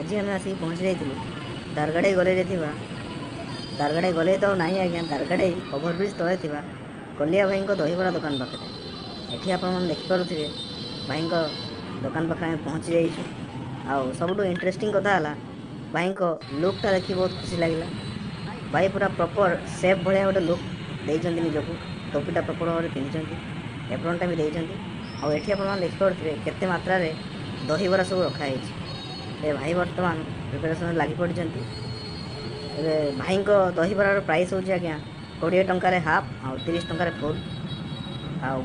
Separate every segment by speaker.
Speaker 1: आज आम आसिक पहुँच जाइलु दारगाड़े गले दारगाड़े गले तो ना आज्ञा दारगाड़े ओभरब्रिज तले थी कलिया भाई दहीबरा दुकान पाखे एठी आपन देखिपे भाई दुकान पाखे आम पहुँची जाइए। आउ सब इंटरेस्टिंग कथा है भाई लुकटा देखिए बहुत खुशी लगे। भाई पूरा प्रॉपर सेफ भाया गोटे लुक देते निजक टोपीटा प्रॉपर भाव में पिंधि एप्रोनटा भी देते आठी आप देखिपे केते मात्रा दहीबरा सब रखाई भाई बर्तमान प्रिपेरेसन लगी पड़ी। भाई दहीबरार प्राइस हूँ आज्ञा 20 टंकार हाफ आउ 30 टंकार फुल आउ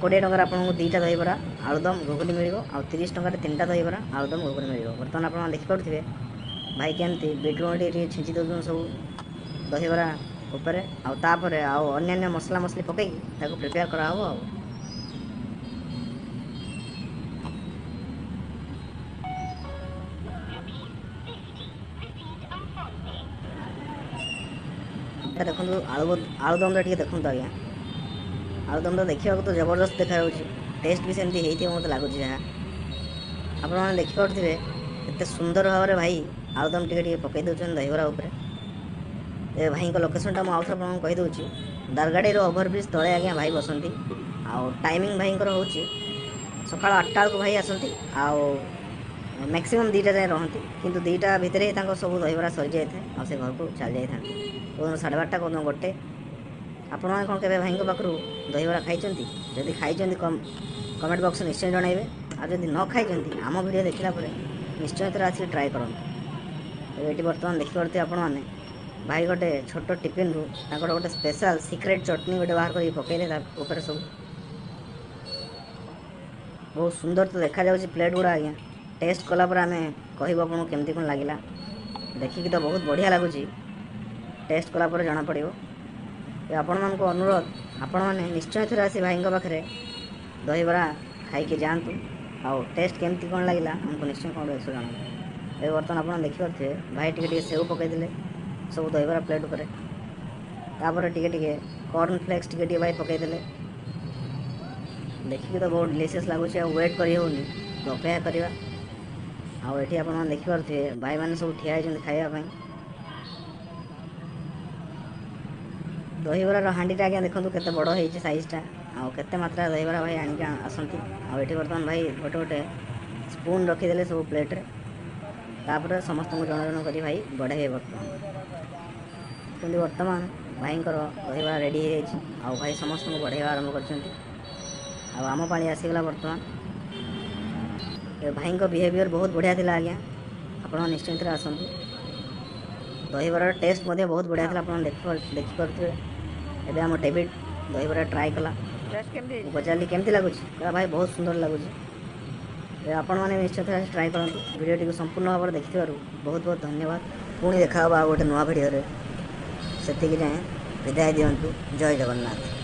Speaker 1: 20 टंकार आपको दुईटा दहीबरा आलुदम घुगुनी मिल आउ 30 टंकार 3टा दहीबरा आलुदम घुगुनी मिल। बर्तमान आप देखिपे भाई केमती बीट छींची दौन सब दहीबरा उपरे आउे अन्य मसला मसली पकई प्रिपेयर कराव। देखो आलुदम देखो आज्ञा आलुदम देखा तो जबरदस्त देखा टेस्ट भी सेमती मत लगुच जहाँ आप देखिपे एत सुंदर भाव में भाई आलुदम टे पकई दौरान दहीबरा उपरे। भाई लोकेशन टा मुझे आपको कहीदे दारगाड़ी ओभरब्रिज तले आज्ञा भाई बसती आउ टाइमिंग भाई हूँ सका 8टा बेलू भाई आसती आउ मैक्सिमम 2टा जाए रहती किंतु 2टा भितर ही सब दहीबरा सरी जाए आ से घर को चल जाता कौन 12:30 कौन गोटे आपण मैंने कौन के भाई पाखु दहीबरा खाई जदि खाई कमेंट बॉक्स निश्चय जनइबे आदि न खाई आम वीडियो देखला निश्चय थोड़ा आसिक ट्राए करूँ। ये बर्तमान देखिपे आपण मैंने भाई गोटे छोट टिफिन रु गोटे स्पेशल सिक्रेट चटनी गोटे बाहर कर पकड़े सब बहुत सुंदर तो देखा जाऊँगी प्लेट गुड़ा आज्ञा टेस्ट कलापर आम कहूँ आपको केमती कौन लगे देखिकी तो बहुत बढ़िया लगुच टेस्ट कलापर जना पड़ो। आपण मान अनुरोध आपण मैंने निश्चय थे आसी भाई पाखे दहीबरा खाई जातु आउ टेस्ट केमती कौन लगे आमको निश्चय कौन जन। ये बर्तमान आप देखिपे भाई टे सेव पकईदे सब दहीबरा प्लेट पर तापर टे कॉर्न फ्लेक्स टे भाई पकईदे देखिए तो बहुत डिलीशियस लगुच वेट कर अपेक्षा करवा आठी आप देखिपे भाई मैंने सब ठिया खावाई दहीबरार हांडीटा आज्ञा देखो केते बड़ हो साइजटा आउ केते मात्रा दहीबरा भाई आणिक आसती आठी बर्तमान भाई गोटे गोटे स्पून रखीदे सब प्लेट्रे तापर समस्त जन जन कर भाई बढ़े बर्तमान बर्तमान भाई दहीबरा रेडी हो भाई समस्त बढ़ेवा आरंभ कर आम पाली आसीगला बर्तमान भाई बिहेवियर बहुत बढ़िया था आज्ञा आप निश्चिंत आसतु दहीबरार टेस्ट बहुत बढ़िया था आप देखिपे एवं आम डेविड दहीबरा ट्राए कला पचारि केमती लगुच भाई बहुत सुंदर लगुच आपण मैंने निश्चय ट्राए करूँ वीडियो संपूर्ण भाव में देखि बहुत बहुत धन्यवाद पुणी देखा गोटे नुआ भिडियो से जाए विदाय दिंतु जय जगन्नाथ।